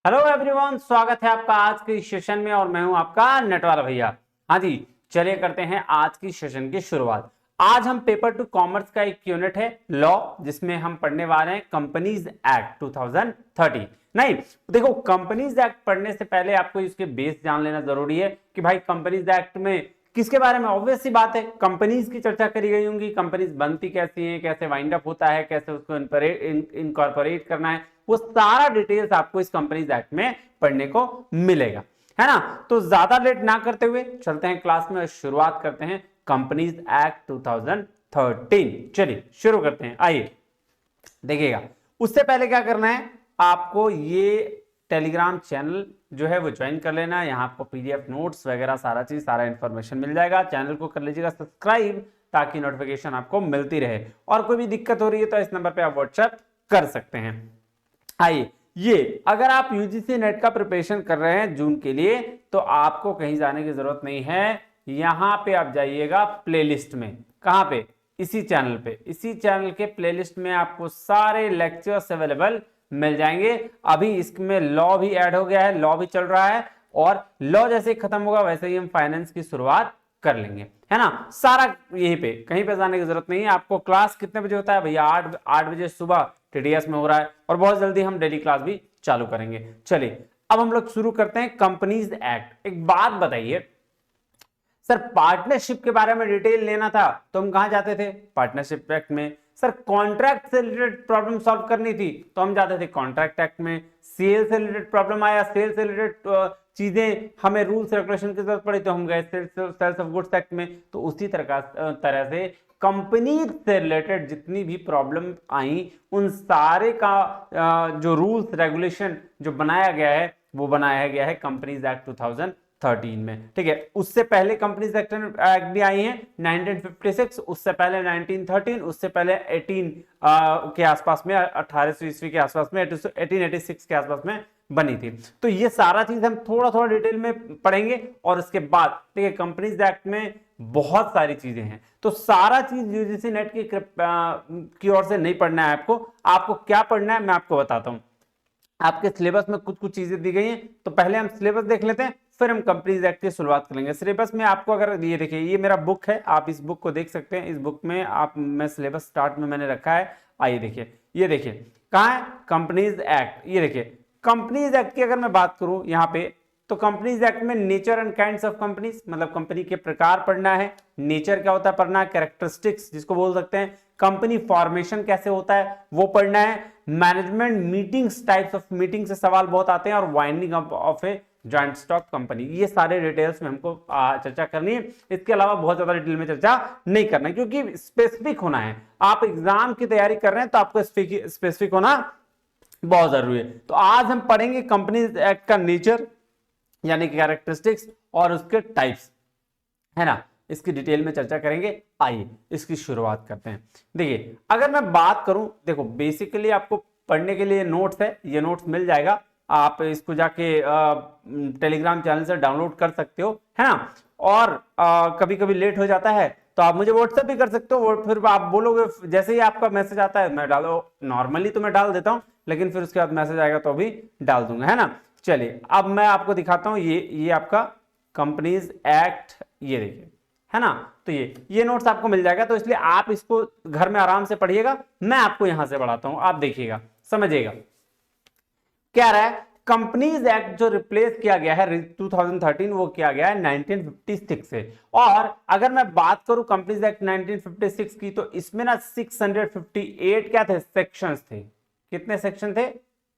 Hello everyone, स्वागत है आपका आज के सेशन में और मैं हूं आपका नटवाला भैया। हाँ जी, चलिए करते हैं आज की सेशन की शुरुआत। आज हम पेपर टू कॉमर्स का एक यूनिट है लॉ, जिसमें हम पढ़ने वाले हैं कंपनीज एक्ट 2013। नहीं, देखो, कंपनीज एक्ट पढ़ने से पहले आपको इसके बेस जान लेना जरूरी है कि भाई कंपनीज एक्ट में किसके बारे में। ऑब्वियस सी बात है, कंपनीज की चर्चा करी गई होंगी, कंपनीज बनती कैसी हैं, कैसे वाइंड अप होता है, कैसे उसको इनकॉर्पोरेट करना है, वो सारा डिटेल्स आपको इस कंपनीज एक्ट में पढ़ने को मिलेगा, है ना। तो ज्यादा लेट ना करते हुए चलते हैं क्लास में और शुरुआत करते हैं कंपनीज एक्ट 2013। चलिए शुरू करते हैं, आइए देखिएगा। उससे पहले क्या करना है, आपको ये टेलीग्राम चैनल जो है वो ज्वाइन कर लेना है। यहाँ आपको पीडीएफ नोट्स वगैरह सारा चीज, सारा इंफॉर्मेशन मिल जाएगा। चैनल को कर लीजिएगा सब्सक्राइब ताकि नोटिफिकेशन आपको मिलती रहे। और कोई भी दिक्कत हो रही है तो इस नंबर पे आप व्हाट्सएप कर सकते हैं। आइए, ये अगर आप यूजीसी नेट का प्रिपरेशन कर रहे हैं जून के लिए, तो आपको कहीं जाने की जरूरत नहीं है। यहां पे आप जाइएगा प्लेलिस्ट में। कहां पे? इसी चैनल पे। इसी चैनल के प्लेलिस्ट में आपको सारे लेक्चर्स अवेलेबल मिल जाएंगे। अभी इसमें लॉ भी ऐड हो गया है, लॉ भी चल रहा है, और लॉ जैसे ही खत्म होगा वैसे ही हम फाइनेंस की शुरुआत कर लेंगे, है ना। सारा यहीं पे, कहीं पे जाने की जरूरत नहीं है आपको। क्लास कितने बजे होता है भैया? 8 बजे सुबह टीडीएस में हो रहा है, और बहुत जल्दी हम डेली क्लास भी चालू करेंगे। चलिए अब हम लोग शुरू करते हैं कंपनीज एक्ट। एक बात बताइए सर, पार्टनरशिप के बारे में डिटेल लेना था तो हम कहां जाते थे? पार्टनरशिप एक्ट में। सर, कॉन्ट्रैक्ट से रिलेटेड प्रॉब्लम सॉल्व करनी थी तो हम जाते थे कॉन्ट्रैक्ट एक्ट में। सेल से रिलेटेड प्रॉब्लम आया, सेल से रिलेटेड चीजें, हमें रूल्स रेगुलेशन की जरूरत पड़ी तो हम गए सेल्स ऑफ गुड्स एक्ट में। तो उसी तरह से कंपनी से रिलेटेड जितनी भी प्रॉब्लम आई, उन सारे का जो रूल्स रेगुलेशन जो बनाया गया है वो बनाया गया है कंपनीज एक्ट 2013 में। ठीक है, उससे पहले कंपनीज एक्ट भी आई है 1956, उससे पहले 1913, उससे पहले 18 के आसपास में, 1800 ईस्वी के आसपास में, 1886 के आसपास में बनी थी। तो ये सारा चीज हम थोड़ा थोड़ा डिटेल में पढ़ेंगे। और उसके बाद ठीक है, कंपनीज एक्ट में बहुत सारी चीजें हैं, तो सारा चीज यूजीसी नेट की ओर से नहीं पढ़ना है आपको। आपको क्या पढ़ना है मैं आपको बताता हूं। आपके सिलेबस में कुछ कुछ चीजें दी गई हैं, तो पहले हम सिलेबस देख लेते हैं, फिर हम कंपनीज एक्ट की शुरुआत करेंगे। सिलेबस में आपको, अगर ये देखिए, ये मेरा बुक है, आप इस बुक को देख सकते हैं। इस बुक में आप, मैं सिलेबस स्टार्ट में मैंने रखा है। आइए देखिए, ये देखिए कहाँ है कंपनीज एक्ट। ये देखिए कंपनीज एक्ट की अगर मैं बात करूं यहाँ पे, तो कंपनीज एक्ट में nature and kinds of companies, मतलब कंपनी के प्रकार पढ़ना है। नेचर क्या होता है पढ़ना है, कैरेक्टरिस्टिक्स जिसको बोल सकते हैं, कंपनी फॉर्मेशन कैसे होता है वो पढ़ना है। Management meetings, types of meeting से सवाल बहुत आते हैं, और winding up of a joint stock company. ये सारे डिटेल्स में हमको चर्चा करनी है। इसके अलावा बहुत ज्यादा डिटेल में चर्चा नहीं करना है, क्योंकि स्पेसिफिक होना है। आप एग्जाम की तैयारी कर रहे हैं तो आपको स्पेसिफिक होना बहुत जरूरी है। तो आज हम पढ़ेंगे कंपनीज एक्ट का नेचर यानी कि कैरेक्टरिस्टिक्स और उसके टाइप्स, है ना। इसकी डिटेल में चर्चा करेंगे। आइए इसकी शुरुआत करते हैं। देखिए, अगर मैं बात करूं, देखो बेसिकली आपको पढ़ने के लिए नोट्स है, ये नोट्स मिल जाएगा। आप इसको जाके टेलीग्राम चैनल से डाउनलोड कर सकते हो, है ना। और कभी कभी लेट हो जाता है तो आप मुझे व्हाट्सएप भी कर सकते हो। फिर आप बोलोगे, जैसे ही आपका मैसेज आता है मैं डालो, नॉर्मली तो मैं डाल देता हूं, लेकिन फिर उसके बाद मैसेज आएगा तो भी डाल दूंगा, है ना। चलिए अब मैं आपको दिखाता हूं, ये आपका कंपनीज एक्ट, ये देखिए, है ना। तो ये नोट्स आपको मिल जाएगा, तो इसलिए आप इसको घर में आराम से पढ़िएगा। मैं आपको यहां से पढ़ाता हूं, आप देखिएगा, समझिएगा। क्या रहा है, कंपनीज एक्ट जो रिप्लेस किया गया है 2013, वो किया गया है 1956 से। और अगर मैं बात करूं कंपनीज एक्ट 1956 की, तो इसमें ना 658 क्या थे, सेक्शंस थे। कितने सेक्शन थे?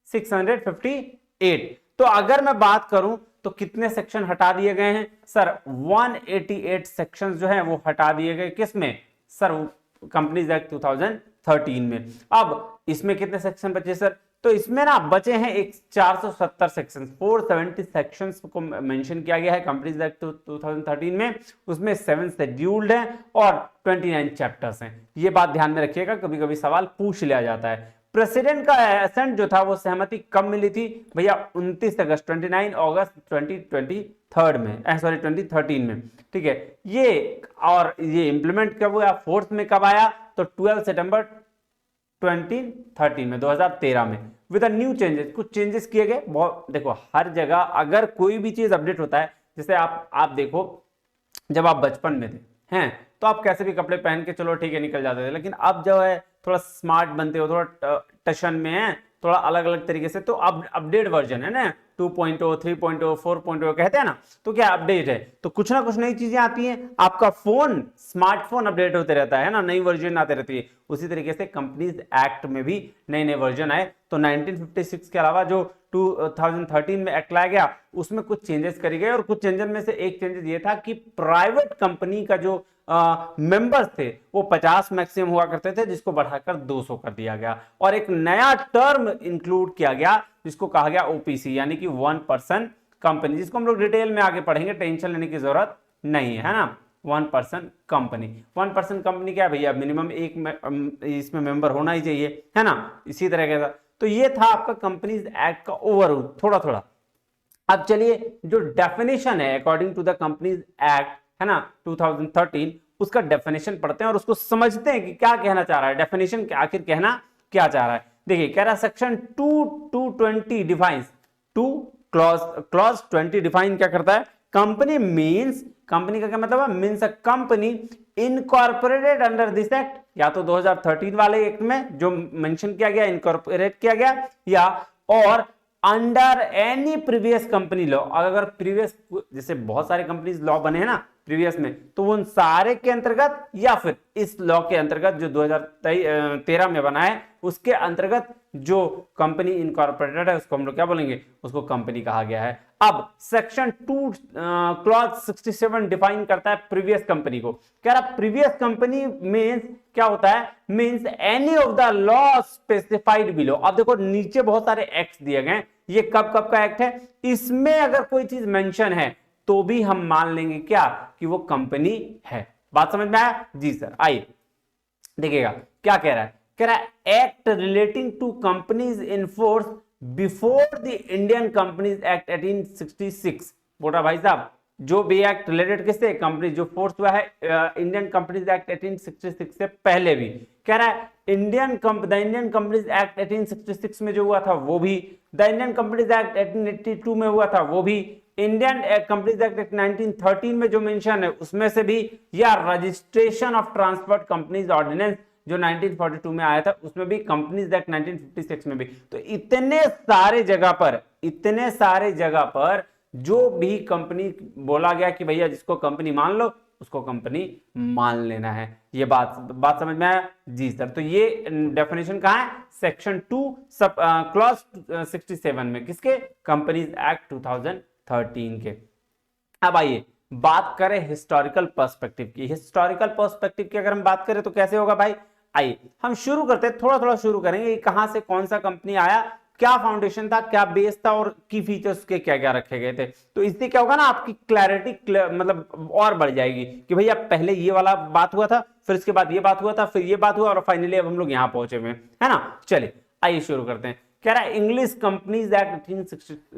658। तो अगर मैं बात करूं तो कितने सेक्शन हटा दिए गए हैं सर? 188 सेक्शंस जो हैं वो हटा दिए गए। किसमें सर? कंपनीज एक्ट 2013 में। अब इसमें कितने सेक्शन बचे सर? तो इसमें ना बचे हैं एक 470 सेक्शंस, 470 सेक्शंस को मेंशन किया गया है कंपनीज एक्ट 2013 में। उसमें 7 शेड्यूल्ड हैं और 29 चैप्टर्स हैं। ये बात ध्यान में रखिएगा, कभी कभी सवाल पूछ लिया जाता है। प्रेसिडेंट का एसेंट जो था वो सहमति कब मिली थी भैया? 29 अगस्त 29 अगस्त 2023 में, सॉरी 2013 में। ठीक है, ये इंप्लीमेंट कब हुआ, फोर्स में कब आया? तो 12 सितंबर 2013 में, 2013 में। विद न्यू चेंजेस, कुछ चेंजेस किए गए। बहुत देखो हर जगह अगर कोई भी चीज अपडेट होता है, जैसे आप देखो जब आप बचपन में थे हैं तो आप कैसे भी कपड़े पहन के चलो ठीक है निकल जाते थे, लेकिन अब जो है थोड़ा स्मार्ट बनते हो, थोड़ा टशन में है, थोड़ा अलग अलग तरीके से, तो अब अपडेट वर्जन है ना, 2.0 3.0 4.0 कहते हैं ना, तो क्या अपडेट है, तो कुछ ना कुछ नई चीजें आती हैं। आपका फोन स्मार्टफोन अपडेट होते रहता है ना, नई वर्जन आते रहती है। उसी तरीके से कंपनीज एक्ट में भी नए नए वर्जन आए। तो 1956 के अलावा जो 2013 में एक्ट लाया गया उसमें कुछ चेंजेस करे गए, और कुछ चेंजेस में से एक चेंजेस ये था कि प्राइवेट कंपनी का जो मेंबर्स थे वो 50 मैक्सिमम हुआ करते थे, जिसको बढ़ाकर 200 कर दिया गया, और एक नया टर्म इंक्लूड किया गया जिसको कहा गया ओपीसी, यानी कि 1% कंपनी, जिसको हम लोग डिटेल में आगे पढ़ेंगे, टेंशन लेने की जरूरत नहीं है ना। 1% कंपनी, 1% कंपनी क्या है भैया, मिनिमम एक इसमें मेंबर होना ही चाहिए, है ना, इसी तरह का। तो ये था आपका कंपनीज एक्ट का ओवरऑल थोड़ा थोड़ा। अब चलिए जो डेफिनेशन है according to the companies act है ना 2013, उसका डेफिनेशन पढ़ते हैं और उसको समझते हैं कि क्या कहना चाह रहा है, डेफिनेशन आखिर कहना क्या चाह रहा है। देखिए कह रहा है section 220 defines two clause 20 define क्या करता है, कंपनी मींस, कंपनी का क्या मतलब है, means a company incorporated under this act, या तो 2013 वाले एक्ट में जो मेंशन किया गया इनकॉर्पोरेट किया गया, या और under any previous company law, अगर प्रीवियस जैसे बहुत सारे कंपनीज लॉ बने हैं ना प्रीवियस में, तो उन सारे के अंतर्गत, या फिर इस लॉ के अंतर्गत जो 2013 में बना है उसके अंतर्गत जो कंपनी इनकॉर्पोरेटेड है उसको हम लोग क्या बोलेंगे, उसको कंपनी कहा गया है। अब सेक्शन 2 क्लॉज 67 डिफाइन करता है प्रीवियस कंपनी को, कह रहा प्रीवियस कंपनी मींस क्या होता है, means any of the law specified below. अब देखो नीचे बहुत सारे एक्ट दिए गए, ये कब कब का एक्ट है, इसमें अगर कोई चीज मेंशन है तो भी हम मान लेंगे क्या कि वो कंपनी है। बात समझ में आया जी सर। आइए देखिएगा क्या कह रहा है, कह रहा है act relating to companies in force before the Indian companies act 1866। बोला भाई साहब जो भी एक्ट रिलेटेड किससे, कंपनी जो फोर्स हुआ है इंडियन कंपनीज एक्ट 1866 से पहले भी, कह रहा है द इंडियन कंपनीज एक्ट 1866 में जो हुआ था वो भी, द इंडियन कंपनीज एक्ट 1882 में हुआ था वो भी, इंडियन कंपनीज एक्ट 1913 में जो मेंशन है उसमें से भी, या registration of transport companies ordinance जो 1942 में आया था उसमें भी, कंपनीज एक्ट 1956 में भी। तो इतने सारे जगह पर जो भी कंपनी बोला गया कि भैया जिसको कंपनी मान लो उसको कंपनी मान लेना है। ये बात समझ में आया जी सर। तो ये डेफिनेशन कहां है, सेक्शन 2 सब क्लॉज 67 में, किसके, कंपनीज एक्ट 2013 के। अब आइए बात करें हिस्टोरिकल पर्सपेक्टिव की। हिस्टोरिकल पर्सपेक्टिव की अगर हम बात करें तो कैसे होगा भाई, आइए हम शुरू करते हैं, थोड़ा थोड़ा शुरू करेंगे कहां से कौन सा कंपनी आया, क्या फाउंडेशन था, क्या बेस था, और की फीचर्स के क्या क्या रखे गए थे। तो इससे क्या होगा ना, आपकी क्लैरिटी मतलब और बढ़ जाएगी कि भैया पहले ये वाला बात हुआ था, फिर इसके बाद ये बात हुआ था, फिर ये बात हुआ, और फाइनली अब हम लोग यहां पहुंचे हुए है ना। चलिए आइए शुरू करते हैं। कह रहा है इंग्लिश कंपनीज एक्ट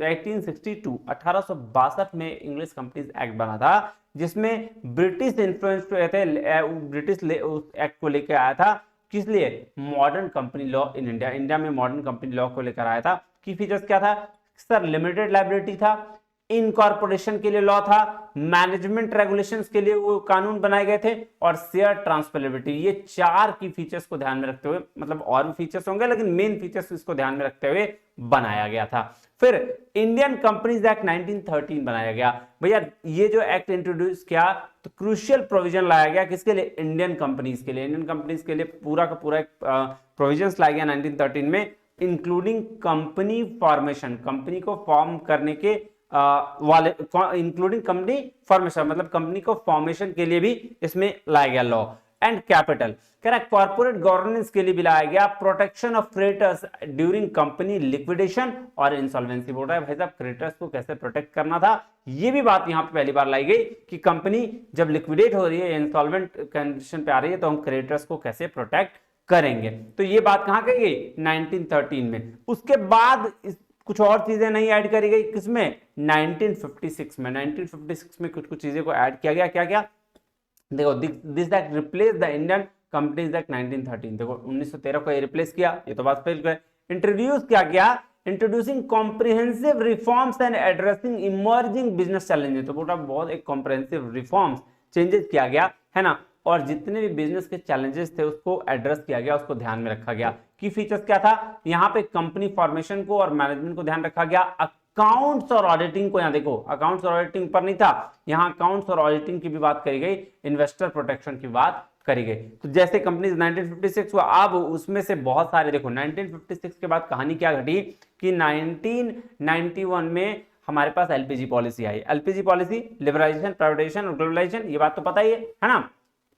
1862, 1862 में इंग्लिश कंपनीज एक्ट बना था, जिसमें ब्रिटिश इन्फ्लुएंस थे, ब्रिटिश एक्ट को लेकर आया था, किस लिए, modern company law in India, India में मॉडर्न कंपनी लॉ को लेकर आया था। की फीचर्स क्या था सर, लिमिटेड लायबिलिटी था, इनकॉर्पोरेशन के लिए लॉ था, मैनेजमेंट रेगुलेशंस के लिए वो कानून बनाए गए थे, और शेयर ट्रांसफरेबिलिटी। ये चार की फीचर्स को ध्यान में रखते हुए, मतलब और भी फीचर्स होंगे लेकिन मेन फीचर्स इसको ध्यान में रखते हुए बनाया गया था। फिर इंडियन कंपनीज एक्ट 1913 बनाया गया। भैया ये जो एक्ट इंट्रोड्यूस किया तो क्रूशियल प्रोविजन लाया गया किसके लिए, इंडियन कंपनीज के लिए। इंडियन कंपनीज के लिए पूरा का पूरा एक प्रोविजंस लाया गया 1913 में, इंक्लूडिंग कंपनी फॉर्मेशन, कंपनी को फॉर्म करने के वाले, इंक्लूडिंग कंपनी फॉर्मेशन, मतलब कंपनी को फॉर्मेशन के लिए भी इसमें लाया गया लॉ। एंड कैपिटल कह रहा है कॉर्पोरेट गवर्नेंस के लिए भी लाया गया, protection of creditors during company liquidation और इंसॉल्वेंसी। बोल रहा है भाई साहब क्रेडिटर्स को कैसे प्रोटेक्ट करना था, ये भी बात यहां पे पहली बार लाई गई कि कंपनी जब लिक्विडेट हो रही है, इंसॉल्वेंट कंडीशन पे आ रही है, तो हम क्रेडिटर्स को कैसे प्रोटेक्ट करेंगे। तो ये बात कहां कही गई, 1913 में। उसके बाद कुछ और चीजें नहीं ऐड करी गई, किसमें, 1956 में। 1956 में कुछ चीजें को ऐड किया गया, क्या क्या देखो, this act replace the Indian companies act 1913। देखो 1913 को रिप्लेस किया, ये तो बात फेल गए। इंट्रोड्यूस क्या किया, introducing comprehensive reforms and addressing emerging business challenges. तो बोला बहुत एक कॉम्प्रिहेंसिव रिफॉर्म्स चेंजेस किया गया है ना, और जितने भी बिजनेस के चैलेंजेस थे उसको एड्रेस किया गया, उसको ध्यान में रखा गया। की फीचर्स क्या था, यहाँ पे कंपनी फॉर्मेशन को और मैनेजमेंट को ध्यान रखा गया। अकाउंट्स और ऑडिटिंग को, यहाँ देखो अकाउंट्स और ऑडिटिंग पर नहीं था, यहाँ अकाउंट्स और ऑडिटिंग की भी बात करी गई, इन्वेस्टर प्रोटेक्शन की बात करी गई। तो जैसे कंपनी 1956 हुआ, अब उसमें से बहुत सारे देखो 1956 के बाद कहानी क्या घटी कि 1991 में हमारे पास एलपीजी पॉलिसी आई। एलपीजी पॉलिसी, लिबरलाइजेशन, प्राइवेटाइजेशन और ग्लोबलाइजेशन, ये बात तो पता ही है ना,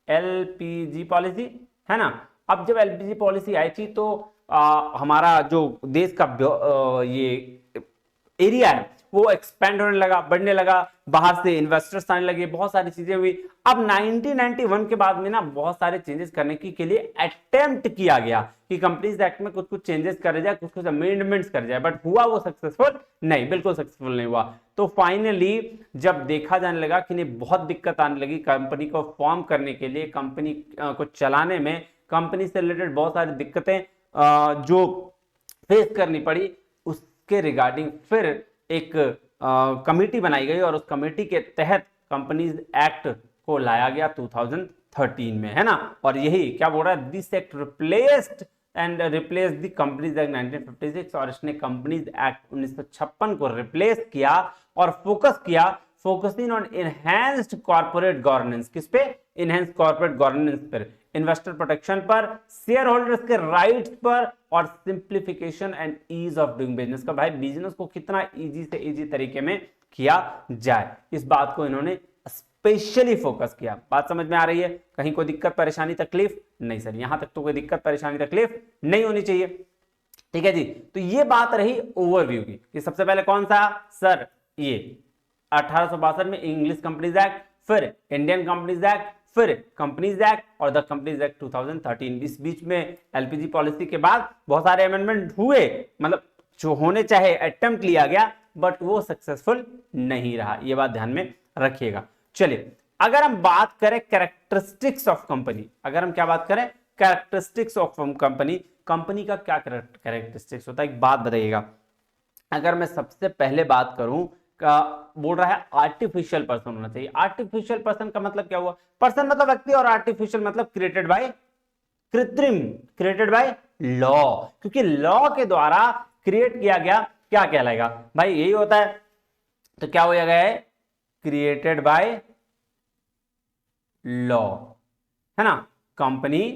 एलपीजी पॉलिसी है ना। अब जब एलपीजी पॉलिसी आई थी तो हमारा जो देश का ये एरिया है वो एक्सपेंड होने लगा, बढ़ने लगा, बाहर से इन्वेस्टर्स आने लगे, बहुत सारी चीजें हुई। अब 1991 के बाद में ना बहुत सारे चेंजेस करने के लिए अटेम्प्ट किया गया कि कंपनीज एक्ट में कुछ कुछ चेंजेस करे जाए, कुछ कुछ अमेंडमेंट्स करे जाए, बट हुआ वो सक्सेसफुल नहीं, बिल्कुल सक्सेसफुल नहीं हुआ। तो फाइनली जब देखा जाने लगा कि नहीं बहुत दिक्कत आने लगी कंपनी को फॉर्म करने के लिए, कंपनी को चलाने में, कंपनी से रिलेटेड बहुत सारी दिक्कतें जो फेस करनी पड़ी, उसके रिगार्डिंग फिर एक कमेटी बनाई गई और उस कमेटी के तहत कंपनीज एक्ट को लाया गया 2013 में, है ना। और यही क्या बोल रहा है, this act replaced and replace the companies act 1956, और इसने कंपनीज एक्ट 1956 को रिप्लेस किया और फोकस किया, focusing on enhanced corporate governance. किस पे, इनहैंस्ड कॉर्पोरेट गवर्नेंस पर, इन्वेस्टर प्रोटेक्शन पर, शेयर होल्डर्स के राइट्स पर, और simplification and ease of doing business का, भाई बिजनेस को कितना इजी से इजी तरीके में किया जाए, इस बात को इन्होंने स्पेशली फोकस किया। बात समझ में आ रही है, कहीं कोई दिक्कत परेशानी तकलीफ नहीं सर, यहां तक तो कोई दिक्कत परेशानी तकलीफ नहीं होनी चाहिए, ठीक है जी। तो ये बात रही ओवरव्यू की कि सबसे पहले कौन सा सर, ये 1862 में इंग्लिश कंपनीज एक्ट, फिर इंडियन कंपनीज एक्ट, फिर कंपनीज एक्ट और द कंपनीज एक्ट 2013। इस बीच में एलपीजी पॉलिसी के बाद बहुत सारे अमेंडमेंट हुए, मतलब जो होने चाहे अटेम्प्ट लिया गया, बट वो सक्सेसफुल नहीं रहा, ये बात ध्यान में रखिएगा। चलिए अगर हम बात करें कैरेक्टरिस्टिक्स ऑफ कंपनी, अगर हम क्या बात करें कैरेक्टरिस्टिक्स ऑफ कंपनी, कंपनी का क्या कैरेक्टरिस्टिक्स होता है, एक बात बताइएगा। अगर मैं सबसे पहले बात करूं का, बोल रहा है आर्टिफिशियल पर्सन होना चाहिए। आर्टिफिशियल पर्सन का मतलब क्या हुआ, पर्सन मतलब व्यक्ति, और आर्टिफिशियल मतलब क्रिएटेड बाय, कृत्रिम, क्रिएटेड बाय लॉ, क्योंकि लॉ के द्वारा क्रिएट किया गया, क्या कहलाएगा भाई, यही होता है। तो क्या हो गया है, क्रिएटेड बाय लॉ, है ना, कंपनी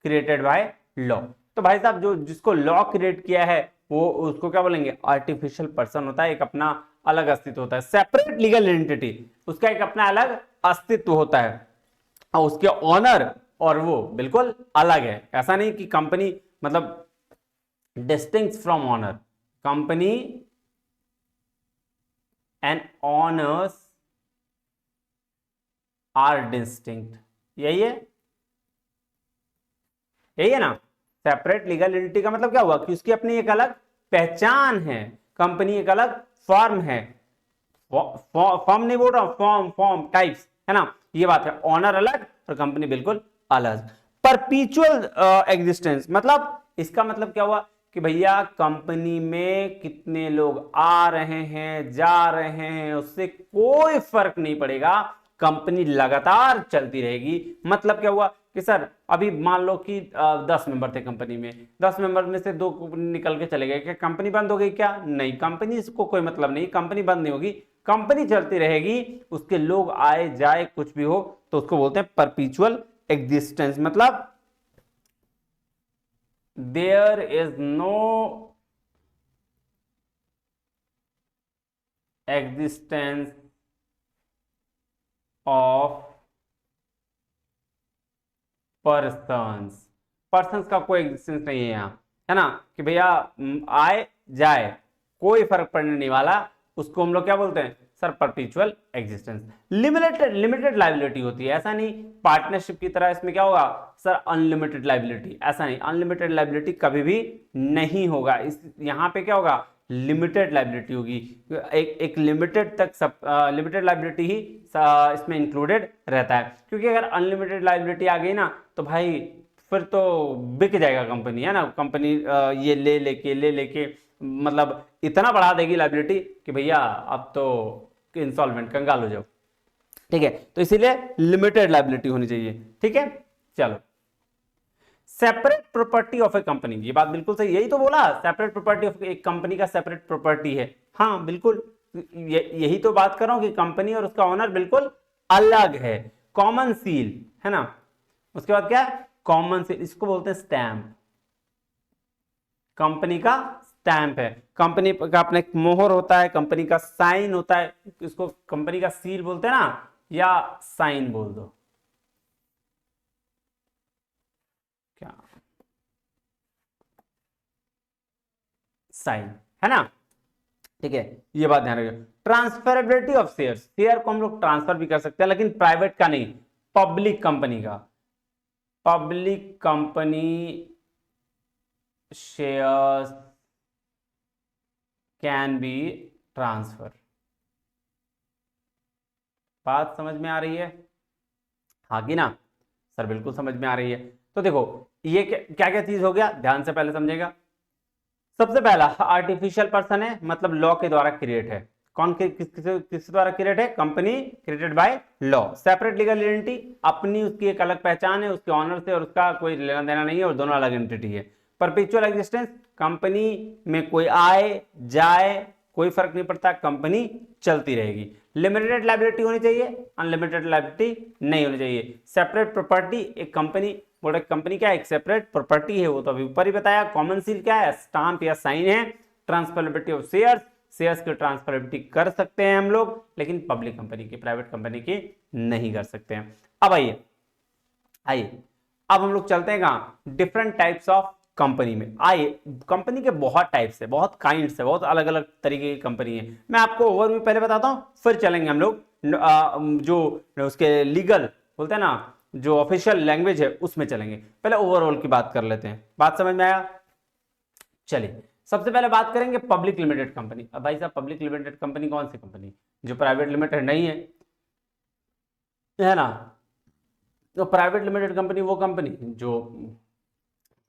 क्रिएटेड बाय लॉ। तो भाई साहब जो जिसको लॉ क्रिएट किया है वो उसको क्या बोलेंगे, आर्टिफिशियल पर्सन होता है, एक अपना अलग अस्तित्व होता है, सेपरेट लीगल एंटिटी, उसका एक अपना अलग अस्तित्व होता है, और उसके ऑनर और वो बिल्कुल अलग है। ऐसा नहीं कि कंपनी मतलब distinct from owner, company and owners are distinct, यही है, यही है ना। सेपरेट लीगल एंटिटी का मतलब क्या हुआ कि उसकी अपनी एक अलग पहचान है, कंपनी एक अलग फॉर्म है, फॉर्म नहीं बोल रहा हूं, फॉर्म टाइप्स, है ना, ये बात है। ऑनर अलग और कंपनी बिल्कुल अलग। परपीचुअल एग्जिस्टेंस, मतलब इसका मतलब क्या हुआ कि भैया कंपनी में कितने लोग आ रहे हैं जा रहे हैं उससे कोई फर्क नहीं पड़ेगा, कंपनी लगातार चलती रहेगी। मतलब क्या हुआ कि सर अभी मान लो कि 10 मेंबर थे कंपनी में, 10 मेंबर में से 2 निकल के चले गए, क्या कंपनी बंद हो गई क्या, नहीं, कंपनी को कोई मतलब नहीं, कंपनी बंद नहीं होगी, कंपनी चलती रहेगी, उसके लोग आए जाए कुछ भी हो, तो उसको बोलते हैं परपीचुअल एग्जिस्टेंस। मतलब there is no existence of persons, persons का कोई एग्जिस्टेंस नहीं है यहाँ, है ना, कि भैया आए जाए कोई फर्क पड़ने नहीं वाला, उसको हम लोग क्या बोलते हैं सर, परपीचुअल एग्जिस्टेंस। लिमिटेड लाइबिलिटी होती है, ऐसा नहीं पार्टनरशिप की तरह इसमें क्या होगा सर अनलिमिटेड लाइबिलिटी, ऐसा नहीं, अनलिमिटेड लाइबिलिटी कभी भी नहीं होगा। इस यहाँ पे क्या होगा, लिमिटेड लाइबिलिटी होगी, एक लिमिटेड तक सब लिमिटेड लाइबिलिटी ही इसमें इंक्लूडेड रहता है, क्योंकि अगर अनलिमिटेड लाइबिलिटी आ गई ना तो भाई फिर तो बिक जाएगा कंपनी, है ना। कंपनी ये ले लेके मतलब इतना बढ़ा देगी लायबिलिटी कि भैया अब तो इंसॉल्वेंट, कंगाल हो जाओ। ठीक है, तो इसीलिए लिमिटेड लायबिलिटी होनी चाहिए। ठीक है, चलो। Separate property of A company, ये बात बिल्कुल सही, यही तो बोला, सेपरेट प्रॉपर्टी ऑफ एक कंपनी का सेपरेट प्रॉपर्टी है। हाँ बिल्कुल, यही तो बात कर रहा हूं कि कंपनी और उसका ओनर बिल्कुल अलग है। कॉमन सील, है ना। उसके बाद क्या है, कॉमन सील, इसको बोलते हैं स्टैंप। कंपनी का स्टैंप है, कंपनी का अपना एक मोहर होता है, कंपनी का साइन होता है, इसको कंपनी का सील बोलते हैं ना, या साइन बोल दो। क्या, साइन, है ना। ठीक है, ये बात ध्यान रखिए। ट्रांसफरेबिलिटी ऑफ शेयर, शेयर को हम लोग ट्रांसफर भी कर सकते हैं, लेकिन प्राइवेट का नहीं, पब्लिक कंपनी का। Public company shares can be transfer. बात समझ में आ रही है, हाँ कि ना सर, बिल्कुल समझ में आ रही है। तो देखो ये क्या क्या चीज हो गया, ध्यान से पहले समझेगा। सबसे पहला आर्टिफिशियल पर्सन है, मतलब लॉ के द्वारा क्रिएट है। कौन किस द्वारा क्रिएट है, company created by law. Separate legal entity, अपनी उसकी एक अलग पहचान है, उसके ऑनर से और उसका कोई लेना देना नहीं है, और दोनों अलग एंटिटी है। परपेचुअल एग्जिस्टेंस, कंपनी में कोई आए जाए कोई फर्क नहीं पड़ता, कंपनी चलती रहेगी। लिमिटेड लायबिलिटी होनी चाहिए, अनलिमिटेड लायबिलिटी नहीं होनी चाहिए। सेपरेट प्रॉपर्टी, एक कंपनी बोल रहे कंपनी क्या है, एक सेपरेट प्रॉपर्टी है, वो तो अभी ऊपर ही बताया। कॉमन सील क्या है, स्टाम्प या साइन है। ट्रांसफरेबिलिटी ऑफ शेयर्स, शेयर्स की ट्रांसफरेबिलिटी कर सकते हैं हम लोग, लेकिन पब्लिक कंपनी की, प्राइवेट कंपनी की नहीं कर सकते हैं। अब आइए अब हम लोग चलते हैं कहां, डिफरेंट टाइप्स ऑफ कंपनी में। आइए, कंपनी के बहुत टाइप्स है, बहुत काइंड्स है, बहुत अलग अलग तरीके की कंपनी है। मैं आपको ओवरव्यू पहले बताता हूं, फिर चलेंगे हम लोग जो उसके लीगल बोलते हैं ना, जो ऑफिशियल लैंग्वेज है उसमें चलेंगे। पहले ओवरऑल की बात कर लेते हैं। बात समझ में आया, चलिए। सबसे पहले बात करेंगे पब्लिक लिमिटेड कंपनी। अब भाई साहब, पब्लिक लिमिटेड कंपनी कौन सी कंपनी, जो प्राइवेट लिमिटेड नहीं है ना। तो प्राइवेट लिमिटेड कंपनी वो कंपनी जो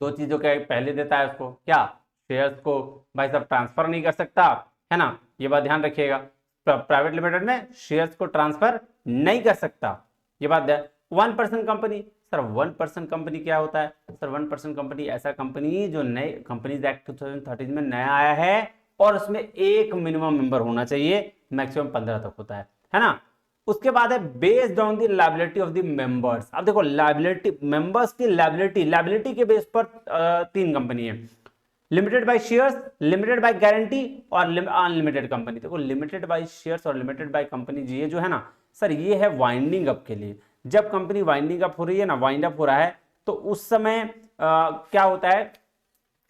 दो चीजों के पहले देता है उसको, क्या, शेयर्स को भाई साहब ट्रांसफर नहीं कर सकता, है ना, ये बात ध्यान रखिएगा। प्राइवेट लिमिटेड में शेयर्स को ट्रांसफर नहीं कर सकता, ये बात। 1% कंपनी, सर 1% कंपनी क्या होता है, सर 1% कंपनी ऐसा कंपनी जो नए कंपनीज एक्ट 2013 में नया आया है, और उसमें एक मिनिमम मेंबर होना चाहिए, मैक्सिमम 15 तक होता है ना। उसके बाद है based on the liability of the members. अब देखो लायबिलिटी, मेंबर्स की लायबिलिटी के बेस पर तीन कंपनी है, limited by shares, limited by guarantee और अनलिमिटेड कंपनी। देखो लिमिटेड बाय शेयर्स और लिमिटेड बाय कंपनी जी, ये जो है ना सर, ये है वाइंडिंग अप के लिए। जब कंपनी वाइंडिंग अप हो रही है ना, वाइंड अप हो रहा है, तो उस समय क्या होता है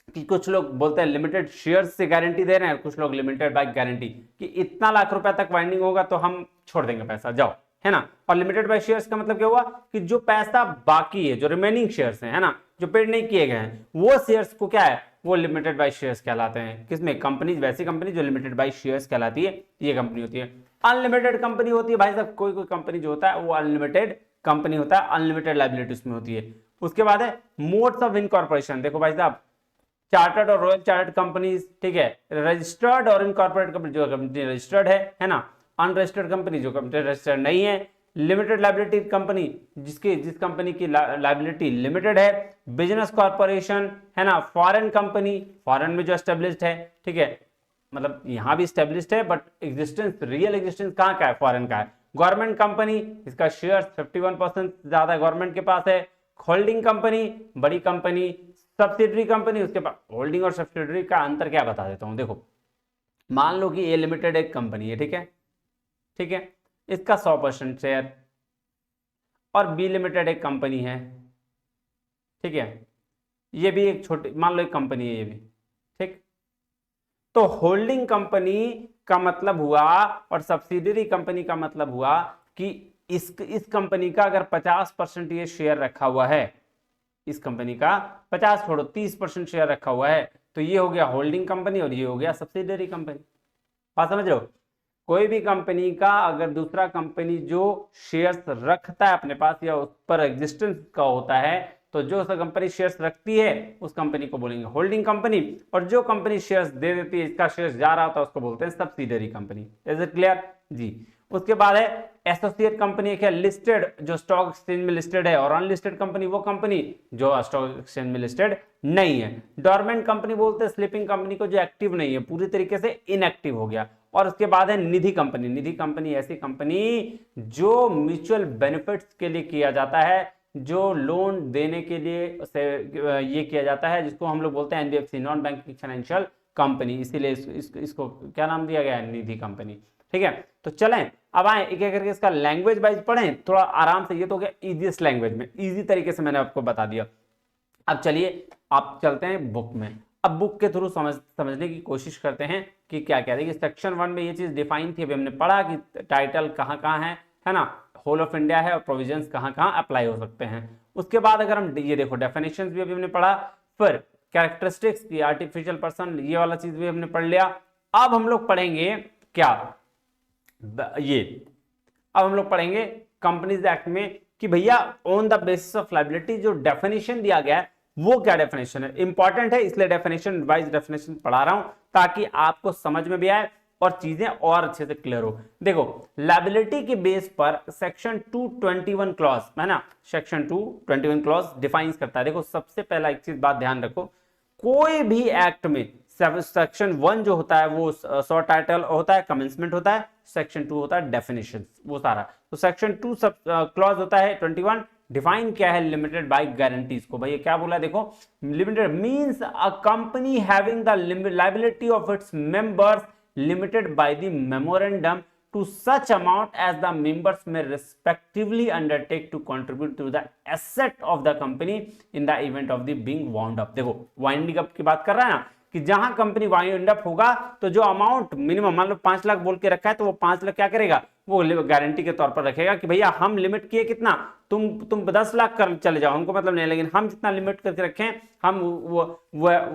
कि कुछ लोग बोलते हैं लिमिटेड शेयर्स से गारंटी दे रहे हैं, कुछ लोग लिमिटेड बाय गारंटी, कि इतना लाख रुपए तक वाइंडिंग होगा तो हम छोड़ देंगे पैसा, जाओ, है ना। और लिमिटेड बाय शेयर्स का मतलब क्या हुआ कि जो पैसा बाकी है, जो रिमेनिंग शेयर्स है ना, जो पेड नहीं किए गए हैं, वो शेयर्स को क्या है, वो लिमिटेड बाय शेयर्स कहलाते हैं। किसमें, कंपनी, वैसी कंपनी जो लिमिटेड बाय शेयर्स कहलाती है, ये कंपनी होती है। अनलिमिटेड कंपनी होती है भाई साहब, कोई कोई कंपनी जो होता है वो अनलिमिटेड कंपनी होता है, अनलिमिटेड लायबिलिटी उसमें होती है। उसके बाद है मोड्स ऑफ इनकॉर्पोरेशन। देखो भाई साहब, चार्टर्ड और रॉयल चार्टर्ड कंपनीज, ठीक है, रजिस्टर्ड और इनकॉर्पोरेट कंपनी, जो कंपनी रजिस्टर्ड है ना, अनरजिस्टर्ड कंपनी, जो कंपनी रजिस्टर्ड नहीं है, लिमिटेड लायबिलिटी कंपनी, जिस कंपनी की लायबिलिटी लिमिटेड है, बिजनेस कॉर्पोरेशन, है ना, फॉरेन कंपनी, फॉरेन में जो एस्टेब्लिश्ड है, ठीक है, मतलब यहां भी एस्टेब्लिश्ड है, बट एग्जिस्टेंस, रियल एग्जिस्टेंस कहां का है, फॉरेन का है। गवर्नमेंट कंपनी, इसका शेयर 51% ज्यादा गवर्नमेंट के पास है। होल्डिंग कंपनी, बड़ी कंपनी। सब्सिडरी कंपनी, उसके पास। होल्डिंग और सब्सिडरी का अंतर क्या बता देता हूं, देखो मान लो कि ए लिमिटेड एक कंपनी है, ठीक है, ठीक है, इसका 100% शेयर, और बी लिमिटेड एक कंपनी है, ठीक है, ये भी एक छोटी, मान लो एक कंपनी है ये भी, ठीक। तो होल्डिंग कंपनी का मतलब हुआ और सब्सिडरी कंपनी का मतलब हुआ कि इस कंपनी का अगर 50% ये शेयर रखा हुआ है, इस कंपनी का 50 छोड़ो 30% शेयर रखा हुआ है, तो ये हो गया होल्डिंग कंपनी और ये हो गया सब्सिडरी कंपनी। बात समझ रहे हो, कोई भी कंपनी का अगर दूसरा कंपनी जो शेयर्स रखता है अपने पास या उस पर एग्जिस्टेंस का होता है, तो जो कंपनी शेयर्स रखती है उस कंपनी को बोलेंगे होल्डिंग कंपनी, और जो कंपनी शेयर्स दे देती है, इसका शेयर्स जा रहा होता है, उसको बोलते हैं subsidiary company. Is it clear जी। उसके बाद है एसोसिएट कंपनी, क्या लिस्टेड, जो स्टॉक एक्सचेंज में लिस्टेड है, और अनलिस्टेड कंपनी वो कंपनी जो स्टॉक एक्सचेंज में लिस्टेड नहीं है। डोरमेंट कंपनी बोलते हैं स्लीपिंग कंपनी को जो एक्टिव नहीं है, पूरी तरीके से इनएक्टिव हो गया। और उसके बाद है निधि कंपनी। निधि कंपनी ऐसी कंपनी जो म्यूचुअल बेनिफिट्स के लिए किया जाता है, जो लोन देने के लिए ये किया जाता है, जिसको हम लोग बोलते हैं NBFC, non banking financial company, इसीलिए इसको क्या नाम दिया गया है, निधि कंपनी। ठीक है, तो चलें अब आए एक एक करके इसका लैंग्वेज वाइज पढ़ें थोड़ा आराम से। ये तो हो गया इजीएस्ट लैंग्वेज में, इजी तरीके से मैंने आपको बता दिया। अब चलिए आप चलते हैं बुक में। अब बुक के थ्रू समझने की कोशिश करते हैं कि क्या क्या। देखिए सेक्शन 1 में ये चीज डिफाइन थी, अभी हमने पढ़ा कि टाइटल कहाँ है ना, होल ऑफ इंडिया है, और प्रोविजंस कहाँ अप्लाई हो सकते हैं। उसके बाद अगर हम ये देखो डेफिनेशन भी अभी हमने पढ़ा, फिर कैरेक्टरिस्टिक्स की आर्टिफिशियल पर्सन, ये वाला चीज भी हमने पढ़ लिया। अब हम लोग पढ़ेंगे क्या, ये अब हम लोग पढ़ेंगे कंपनीज एक्ट में कि भैया on the basis of liability जो डेफिनेशन दिया गया है वो क्या डेफिनेशन है, इंपॉर्टेंट है, इसलिए डेफिनेशन वाइज डेफिनेशन पढ़ा रहा हूं ताकि आपको समझ में भी आए और चीजें और अच्छे से क्लियर हो। देखो लायबिलिटी के बेस पर सेक्शन 221 क्लॉज है ना, सेक्शन 221 क्लॉज डिफाइंस करता है। देखो सबसे पहला एक चीज बात ध्यान रखो, कोई भी एक्ट में सेक्शन 1 जो होता है वो शॉर्ट टाइटल होता है, कमेंसमेंट होता है, सेक्शन 2 होता है डेफिनेशन, वो सारा। तो सेक्शन 2 सब क्लॉज होता है 21, डिफाइन क्या है, लिमिटेड बाय गारंटीज को। भैया क्या बोला, देखो limited means a company having the liability of its members limited by the memorandum to such amount as the members may respectively undertake to contribute to the asset of the company in the event of the being wound up। देखो winding up की बात कर रहा है ना, कि जहां company wind up होगा तो जो अमाउंट मिनिमम मान लो 5 लाख बोल के रखा है, तो वो 5 लाख क्या करेगा, वो गारंटी के तौर पर रखेगा कि भैया हम लिमिट किए कितना, तुम 10 लाख कर चले जाओ, हमको मतलब नहीं, लेकिन हम जितना लिमिट करके रखें हम वो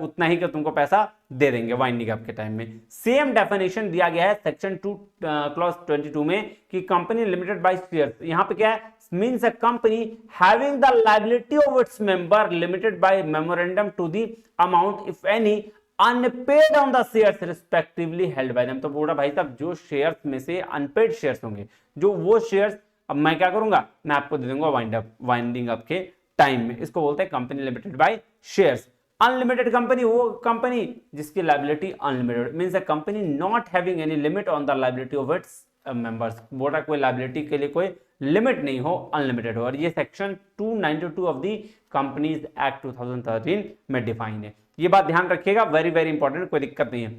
उतना ही का तुमको पैसा दे देंगे वाइंडिंग अप के टाइम में। सेम डेफिनेशन दिया गया है सेक्शन 2 क्लॉज 22 में कि कंपनी लिमिटेड बाय शेयर्स, यहां पे क्या है, means a company having the liability of its member limited by memorandum to the amount if any unpaid on the shares respectively held by them. तो बोला भाई साहब जो शेयर्स में से अनपेड शेयर्स होंगे, जो वो शेयर्स अब मैं क्या करूंगा, मैं आपको दे दूंगा वाइंडिंग अप के टाइम में, इसको बोलते हैं company limited by shares. Unlimited company वो कंपनी जिसकी liability unlimited, means a company not having any limit on the liability of its members. बोला कोई लायबिलिटी के लिए कोई लिमिट नहीं हो, अनलिमिटेड हो। और ये section 292 of the companies act 2013 में डिफाइन है। ये बात ध्यान रखिएगा, वेरी वेरी इंपॉर्टेंट, कोई दिक्कत नहीं है,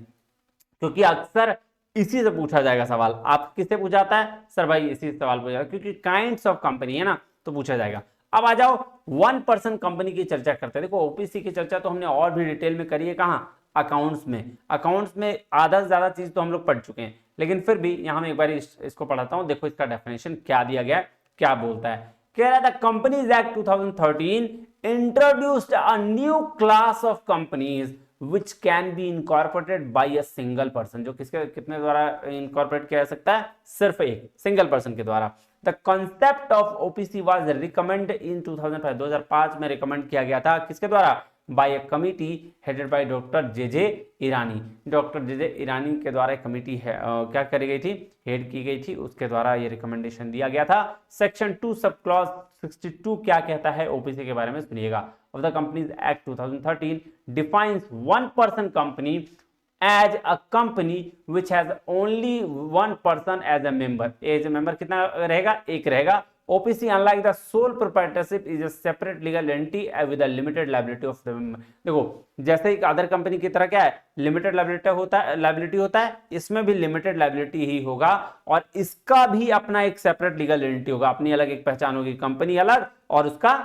क्योंकि अक्सर इसी से पूछा जाएगा सवाल। आप किससे पूछाता है सर, भाई इसी से सवाल पूछा, क्योंकि काइंड्स ऑफ कंपनी है ना, तो पूछा जाएगा। अब आ जाओ 1% कंपनी की चर्चा करते हैं। देखो ओपीसी की चर्चा तो हमने और भी डिटेल में करी है, कहां, अकाउंट्स में। अकाउंट्स में आधा से ज्यादा चीज तो हम लोग पढ़ चुके हैं, लेकिन फिर भी यहां मैं एक बार इसको पढ़ाता हूं। देखो इसका डेफिनेशन क्या दिया गया, क्या बोलता है, कह रहा था companies act 2013 introduced a new class of companies which can be incorporated by a single person। जो कितने द्वारा इनकॉर्पोरेट किया जा सकता है, सिर्फ एक सिंगल पर्सन के द्वारा। The concept of OPC was recommend in 2005 में रिकमेंड किया गया था, किसके द्वारा, by a committee headed by doctor J Irani. Doctor J Irani के द्वारा एक कमिटी है क्या करी गई थी, हेड की गई थी, उसके द्वारा ये रिकमेंडेशन दिया गया था। सेक्शन 2 सब क्लॉज 62 क्या कहता है ओपीसी के बारे में सुनिएगा। Of the companies act 2013 defines 1% company as a company which has only 1 person as a member. As a member कितना रहेगा, एक रहेगा। OPC unlike the sole proprietorship is a separate legal entity with a limited liability of the member। देखो जैसे एक other company की तरह क्या है, लिमिटेड लायबिलिटी होता है, इसमें भी लिमिटेड लायबिलिटी ही होगा, और इसका भी अपना एक सेपरेट लीगल एंटिटी होगा, अपनी अलग एक पहचान होगी, कंपनी अलग और उसका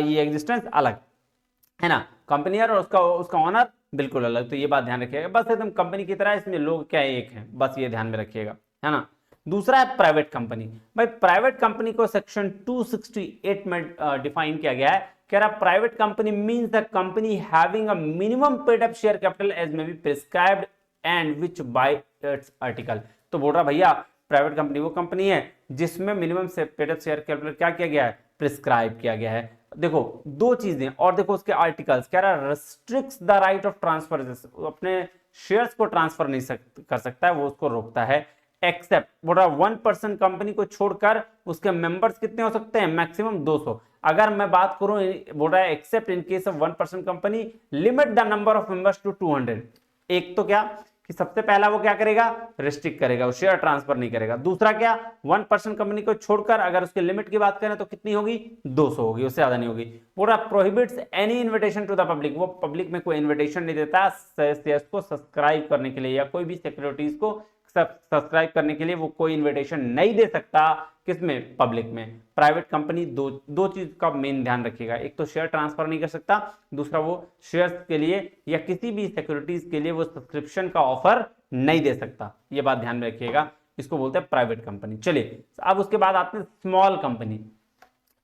ये एग्जिस्टेंस अलग है ना, कंपनी और उसका ऑनर बिल्कुल अलग। तो ये बात ध्यान रखिएगा, बस एकदम कंपनी की तरह इसमें लोग क्या एक हैं, बस ये ध्यान में रखिएगा, है ना। दूसरा है प्राइवेट कंपनी। भाई प्राइवेट कंपनी को सेक्शन 268 में डिफाइन किया गया है, कह रहा private company means the company having a minimum paid up share capital as may be prescribed and which by its article. तो बोल रहा भैया प्राइवेट कंपनी वो कंपनी है जिसमें मिनिमम से पेड अप शेयर कैपिटल क्या किया गया है, प्रिस्क्राइब किया गया है। देखो दो चीजें, और देखो उसके आर्टिकल्स क्या रहा, restricts the right of transfer, अपने शेयर्स को ट्रांसफर नहीं कर सकता है, वो उसको रोकता है। एक्सेप्ट बोल रहा 1% कंपनी को छोड़कर उसके मेंबर्स कितने हो सकते हैं, मैक्सिमम 200। अगर मैं बात करूं, बोल रहा है except in case of 1% company limit the number of members to 200। एक तो क्या कि सबसे पहला वो क्या करेगा, रिस्ट्रिक्ट करेगा, वो शेयर ट्रांसफर नहीं करेगा। दूसरा क्या, 1% कंपनी को छोड़कर अगर उसके लिमिट की बात करें तो कितनी होगी, 200 होगी, उससे ज्यादा नहीं होगी। पूरा prohibits any invitation to the public, वो पब्लिक में कोई इन्विटेशन नहीं देता शेयर्स को सब्सक्राइब करने के लिए या कोई भी सिक्योरिटीज को सब्सक्राइब करने के लिए, वो कोई इन्विटेशन नहीं दे सकता। किसमें, पब्लिक में। प्राइवेट कंपनी दो चीज का मेन ध्यान रखिएगा, एक तो शेयर ट्रांसफर नहीं कर सकता, दूसरा वो शेयर्स के लिए या किसी भी सिक्योरिटीज के लिए वो सब्सक्रिप्शन का ऑफर नहीं दे सकता, ये बात ध्यान में रखिएगा। इसको बोलते हैं प्राइवेट कंपनी। चलिए अब उसके बाद आते हैं स्मॉल कंपनी।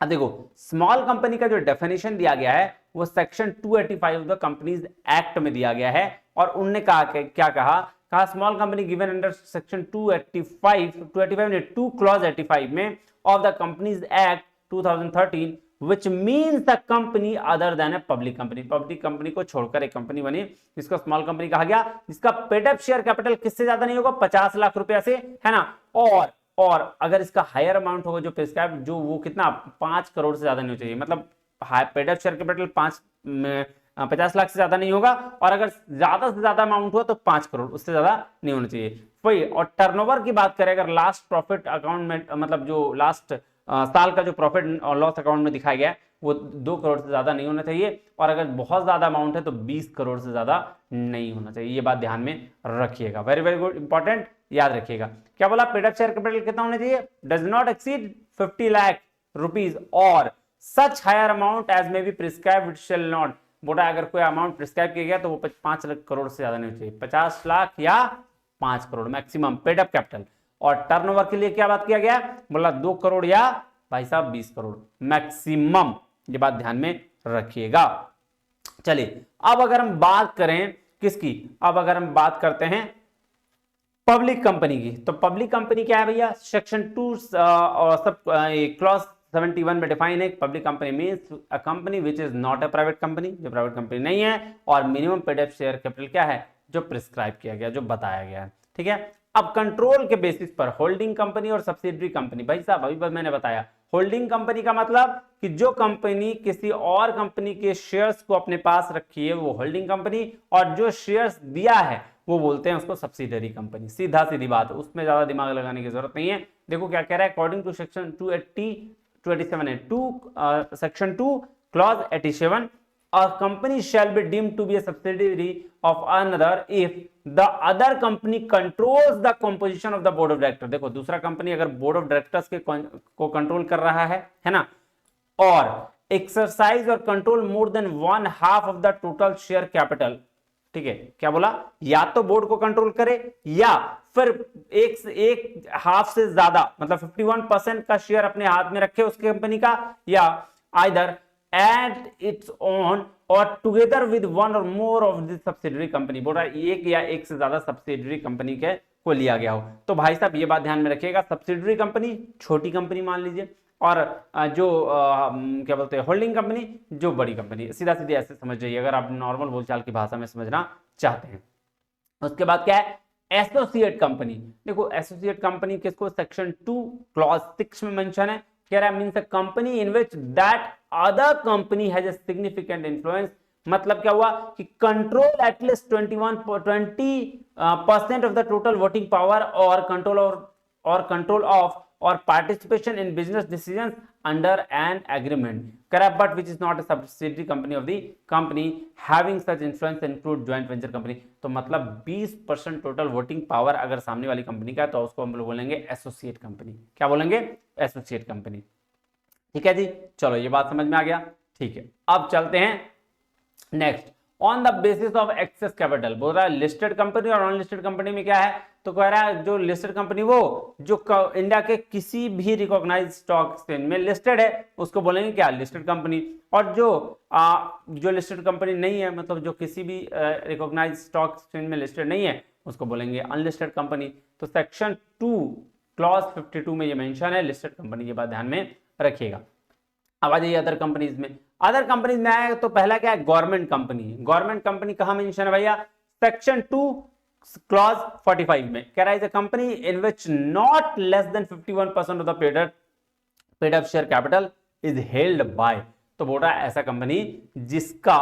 अब देखो स्मॉल कंपनी का जो डेफिनेशन दिया गया है वो section 285 of the companies act में दिया गया है, और उनने कहा क्या कहा small company given under section 285 ने 2 क्लॉज 85 में of the companies act 2013 which means the company other than a public company, public company को छोड़कर एक कंपनी बनी जिसको स्मॉल कंपनी कहा गया, जिसका पेड अप शेयर कैपिटल किससे ज्यादा नहीं होगा, 50 लाख रुपया से, है ना। और अगर इसका हायर अमाउंट होगा जो प्रिस्क्राइब, जो वो कितना 5 करोड़ से ज्यादा नहीं होना चाहिए, मतलब paid up share capital 50 lakh से ज्यादा नहीं होगा, और अगर ज्यादा से ज्यादा अमाउंट हुआ तो 5 करोड़, उससे ज्यादा नहीं होना चाहिए। वही, और टर्नओवर की बात करें अगर लास्ट प्रॉफिट अकाउंट में, मतलब जो लास्ट साल का जो प्रॉफिट और लॉस अकाउंट में दिखाया गया है वो 2 करोड़ से ज्यादा नहीं होना चाहिए, और अगर बहुत ज्यादा अमाउंट है तो 20 करोड़ से ज्यादा नहीं होना चाहिए, ये बात ध्यान में रखिएगा। वेरी वेरी गुड, इंपॉर्टेंट, याद रखिएगा। क्या बोला, पेड अप शेयर कैपिटल कितना होना चाहिए, does not exceed 50 lakh rupees और such higher amount as may be prescribed shall not, बोला अगर कोई अमाउंट प्रिस्क्राइब किया गया तो वो 5 लाख करोड़ से ज्यादा नहीं होना चाहिए, 50 लाख या 5 crore maximum paid up capital. और टर्नओवर के लिए क्या बात किया गया, बोला 2 करोड़ या भाई साहब 20 करोड़ मैक्सिमम, ये बात ध्यान में रखिएगा। चलिए अब अगर हम बात करें किसकी, अब अगर हम बात करते हैं पब्लिक कंपनी की, तो पब्लिक कंपनी क्या है भैया, सेक्शन 2 सब क्लॉज 71 में डिफाइन है। Public company means a company which is not a private company, जो प्राइवेट कंपनी नहीं है, और minimum paid up share capital क्या है, जो प्रिस्क्राइब किया गया, जो बताया गया है, ठीक है। अब कंट्रोल के बेसिस पर होल्डिंग कंपनी और सब्सिडरी कंपनी, भाई साहब अभी मैंने बताया होल्डिंग कंपनी का मतलब कि जो कंपनी किसी और कंपनी के शेयर्स को अपने पास रखी है वो होल्डिंग कंपनी, और जो शेयर्स दिया है वो बोलते हैं उसको सब्सिडरी कंपनी। सीधा सीधी बात, उसमें ज्यादा दिमाग लगाने की जरूरत नहीं है। देखो क्या कह रहा है, according to section 287 section 2 clause 87 a company shall be deemed to be a subsidiary of another if the other company controls the composition of the board of directors। देखो दूसरा कंपनी अगर बोर्ड ऑफ डायरेक्टर्स के को control कर रहा है ना, और एक्सरसाइज और control more than 1/2 of the total share capital, ठीक है। क्या बोला, या तो बोर्ड को कंट्रोल करे या फिर एक हाफ से ज्यादा, मतलब 51% का शेयर अपने हाथ में रखे उसके कंपनी का, या either at its own or together with one or more of the subsidiary company, बोल रहा है एक या एक से ज्यादा सब्सिडरी कंपनी के को लिया गया हो। तो भाई साहब ये बात ध्यान में रखिएगा, सब्सिडरी कंपनी छोटी कंपनी मान लीजिए, और जो क्या बोलते हैं होल्डिंग कंपनी जो बड़ी कंपनी, सीधा सीधे ऐसे समझ जाइए अगर आप नॉर्मल बोलचाल की भाषा में समझना चाहते हैं। उसके बाद क्या है, एसोसिएट कंपनी। देखो एसोसिएट कंपनी किसको सेक्शन 2 क्लॉज 6 में मेंशन है, कह रहा है means a company in which that other company has a significant influence, मतलब क्या हुआ कि control at least 20% of the total voting power or control of or participation in business decisions under an agreement, करा but which is not a subsidiary company of the company having such influence include joint venture company. तो मतलब 20% total voting power अगर सामने वाली company का है तो उसको हम लोग बोलेंगे एसोसिएट कंपनी। क्या बोलेंगे, एसोसिएट कंपनी, ठीक है जी। चलो ये बात समझ में आ गया, ठीक है। अब चलते हैं next, on the basis of access capital, बोल रहा है लिस्टेड कंपनी और अनलिस्टेड कंपनी में क्या है, तो कह रहा है जो लिस्टेड कंपनी वो जो इंडिया के किसी भी रिकॉग्नाइज्ड स्टॉक एक्सचेंज में लिस्टेड है उसको बोलेंगे क्या, लिस्टेड कंपनी। और जो लिस्टेड कंपनी नहीं है, मतलब जो किसी भी रिकॉग्नाइज्ड स्टॉक एक्सचेंज में लिस्टेड नहीं है उसको बोलेंगे अनलिस्टेड कंपनी। तो सेक्शन 2 क्लॉज 52 में ये मेंशन है लिस्टेड कंपनी, ये बात ध्यान में रखिएगा। अब आ जाइए अदर कंपनीज में। अदर कंपनीज में आए तो पहला क्या है, गवर्नमेंट कंपनी। गवर्नमेंट कंपनी कहां मेंशन है भैया, सेक्शन 2 क्लॉज 45 में कह रहा है, company in which not less than 51% of the paid up share capital is held by. तो बोल रहा है ऐसा कंपनी जिसका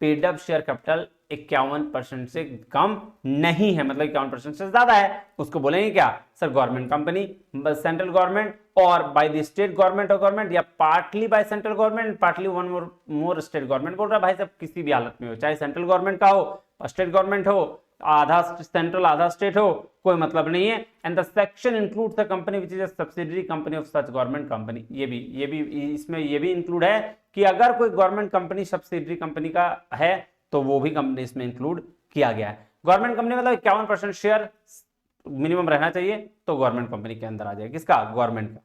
पेड अप शेयर कैपिटल 51% से कम नहीं है, मतलब 51% से ज्यादा है, उसको बोलेंगे क्या sir government company. Central government और बाय द स्टेट गवर्नमेंट और गवर्नमेंट, या partly by central government partly one more state government. बोल रहा है भाई साहब किसी भी हालत में हो, चाहे सेंट्रल गवर्नमेंट का हो, स्टेट गवर्नमेंट हो, आधा सेंट्रल आधा स्टेट हो, कोई मतलब नहीं है। And the section includes the company which is a subsidiary company of such government company. ये भी इसमें ये भी इंक्लूड है कि अगर कोई गवर्नमेंट कंपनी सब्सिडियरी कंपनी का है तो वो भी कंपनी इसमें इंक्लूड किया गया है। गवर्नमेंट कंपनी मतलब 51% शेयर मिनिमम रहना चाहिए, तो गवर्नमेंट कंपनी के अंदर आ जाएगा, किसका, गवर्नमेंट का।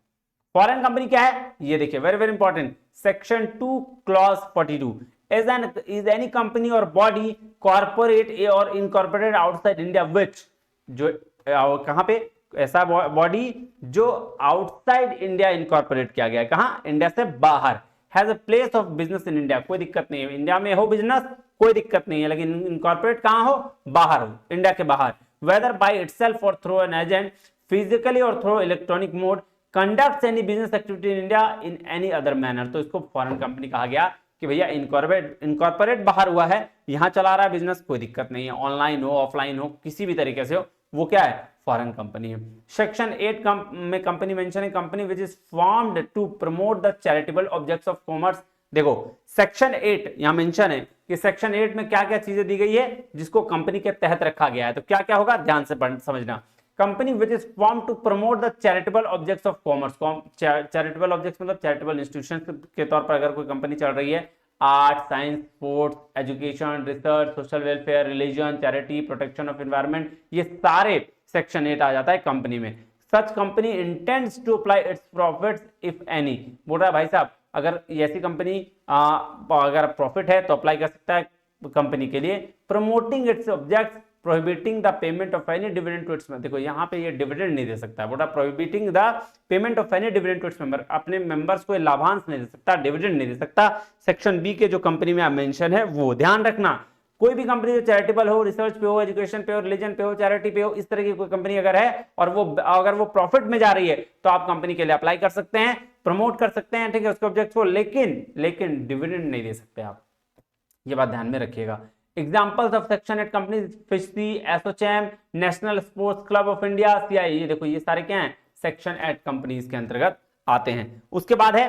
फॉरेन कंपनी क्या है, ये देखिए very very important, section 2 clause 42 is any company or body corporate or incorporated outside India which, जो कहां पे, ऐसा बॉडी जो आउटसाइड इंडिया इनकॉर्पोरेट किया गया है, कहां, इंडिया से बाहर, has a place of business in India, कोई दिक्कत नहीं है, इंडिया में हो बिजनेस कोई दिक्कत नहीं है, लेकिन इनकॉर्पोरेट कहां हो, बाहर हो, इंडिया के बाहर, वेदर बाय इटसेल्फ और थ्रू एन एजेंट फिजिकली और through electronic mode conducts any business activity in India in any other manner. तो इसको फॉरेन कंपनी कहा गया कि भैया इनकॉर्पोरेट बाहर हुआ है, यहां चला रहा है बिजनेस, कोई दिक्कत नहीं है, ऑनलाइन हो ऑफलाइन हो किसी भी तरीके से हो, वो क्या है, फॉरेन कंपनी है। सेक्शन 8 में कंपनी मेंशन है, company which is formed to promote the charitable objects of commerce. देखो सेक्शन 8 यहां मेंशन है कि सेक्शन 8 में क्या क्या चीजें दी गई है जिसको कंपनी के तहत रखा गया है, तो क्या क्या होगा ध्यान से समझना। Company which is form to promote the charitable objects of commerce. Charitable objects मतलब चैरिटेबल इंस्टीट्यूशन के तौर पर अगर कोई कंपनी चल रही है, art, science, sports, education, research, social welfare, religion, charity, protection of environment, ये सारे सेक्शन 8 आ जाता है कंपनी में। Such company intends to apply its profits if any. बोल रहा है भाई साहब अगर ऐसी कंपनी अगर प्रॉफिट है तो अप्लाई कर सकता है कंपनी के लिए। Promoting its objects prohibiting the payment of any dividend to its, देखो यहाँ पे ये डिविडेंड नहीं दे सकता है, बोला prohibiting the payment of any dividend to its member, अपने मेंबर्स को लाभांश नहीं दे सकता, डिविडेंड नहीं दे सकता। सेक्शन बी के जो कंपनी में मेंशन है वो ध्यान रखना। कोई भी कंपनी जो चैरिटेबल हो, रिसर्च पे हो, एजुकेशन पे हो, रिलीजन पे हो, चैरिटी पे हो, इस तरह की कोई कंपनी अगर है और वो अगर वो प्रॉफिट में जा रही है तो आप कंपनी के लिए अप्लाई कर सकते हैं, प्रमोट कर सकते हैं, ठीक है, उसके ऑब्जेक्ट को, लेकिन डिविडेंड नहीं दे सकते आप, ये बात ध्यान में रखिएगा। Examples of section 8 companies, fishy, ASSOCHAM, national sports club of India, CI, ये देखो ये सारे क्या हैं, सेक्शन 8 कंपनीज के अंतर्गत आते हैं। उसके बाद है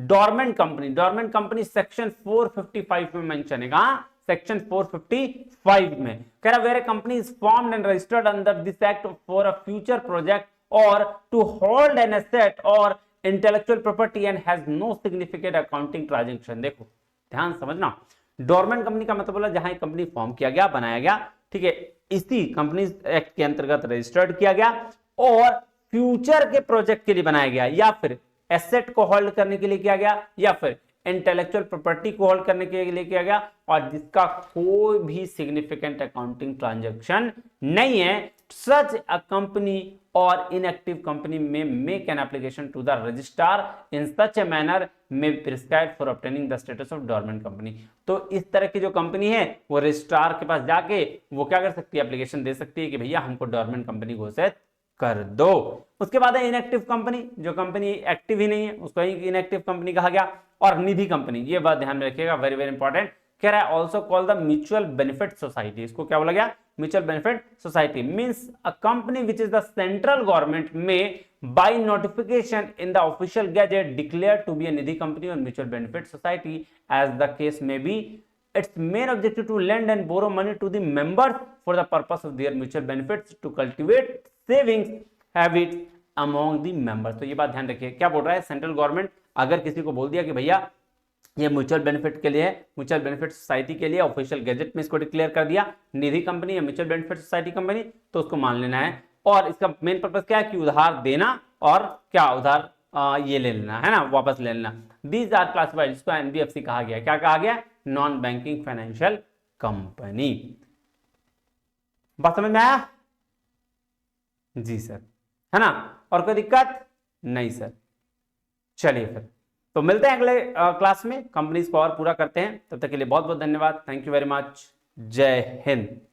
dormant company. Dormant company section 455 में मेंशन है, कहां, सेक्शन 455 में कह रहा where company is formed and registered under this act for a future project और टू होल्ड एन एसेट और intellectual property and has no significant accounting transaction. देखो ध्यान समझना, डोरमेंट कंपनी का मतलब बोला जहां कंपनी फॉर्म किया गया, बनाया गया, ठीक है, इसी कंपनी एक्ट के अंतर्गत रजिस्टर्ड किया गया और फ्यूचर के प्रोजेक्ट के लिए बनाया गया, या फिर एसेट को होल्ड करने के लिए किया गया, या फिर इंटेलेक्चुअल प्रॉपर्टी को होल्ड करने के लिए किया गया, और जिसका कोई भी सिग्निफिकेंट अकाउंटिंग ट्रांजैक्शन नहीं है। Such a company or inactive company may make an application to the registrar in such a manner may prescribe for obtaining the status of dormant company. तो इस तरह की जो कंपनी है वो रजिस्ट्रार के पास जाके वो क्या कर सकती है, एप्लीकेशन दे सकती है कि भैया हमको डोरमेंट कंपनी घोषित कर दो। उसके बाद है इनएक्टिव कंपनी, जो कंपनी एक्टिव ही नहीं है उसको ही इनएक्टिव कंपनी कहा गया। और निधि कंपनी, ये बात ध्यान में रखिएगा, वेरी वेरी इंपॉर्टेंट, कह रहा है also call the mutual benefit society. इसको क्या बोला गया, mutual benefit society means a company which is the central government may by notification in the official gazette declare to be a Nidhi company or mutual benefit society as the case may be. Its main objective to lend and borrow money to the members for the purpose of their mutual benefits to cultivate savings habits among the members। तो ये बात ध्यान रखिए, क्या बोल रहा है, central government अगर किसी को बोल दिया कि भैया ये म्यूचुअल बेनिफिट के लिए, म्यूचुअल बेनिफिट सोसाइटी के लिए ऑफिशियल गैजेट में इसको डिक्लेयर कर दिया निधि कंपनी या म्यूचुअल बेनिफिट सोसाइटी कंपनी, तो उसको मान लेना है। और इसका मेन पर्पस क्या है कि उधार देना और क्या उधार ये ले लेना है ना, वापस ले लेना। दीज आर क्लासिफाइड, इसको एनबीएफसी कहा गया, क्या कहा गया, नॉन बैंकिंग फाइनेंशियल कंपनी। बात समझ में आया जी सर, है ना, और कोई दिक्कत नहीं सर। चलिए फिर तो मिलते हैं अगले क्लास में, कंपनीज को और पूरा करते हैं। तब तक के लिए बहुत बहुत धन्यवाद। Thank you very much. जय हिंद।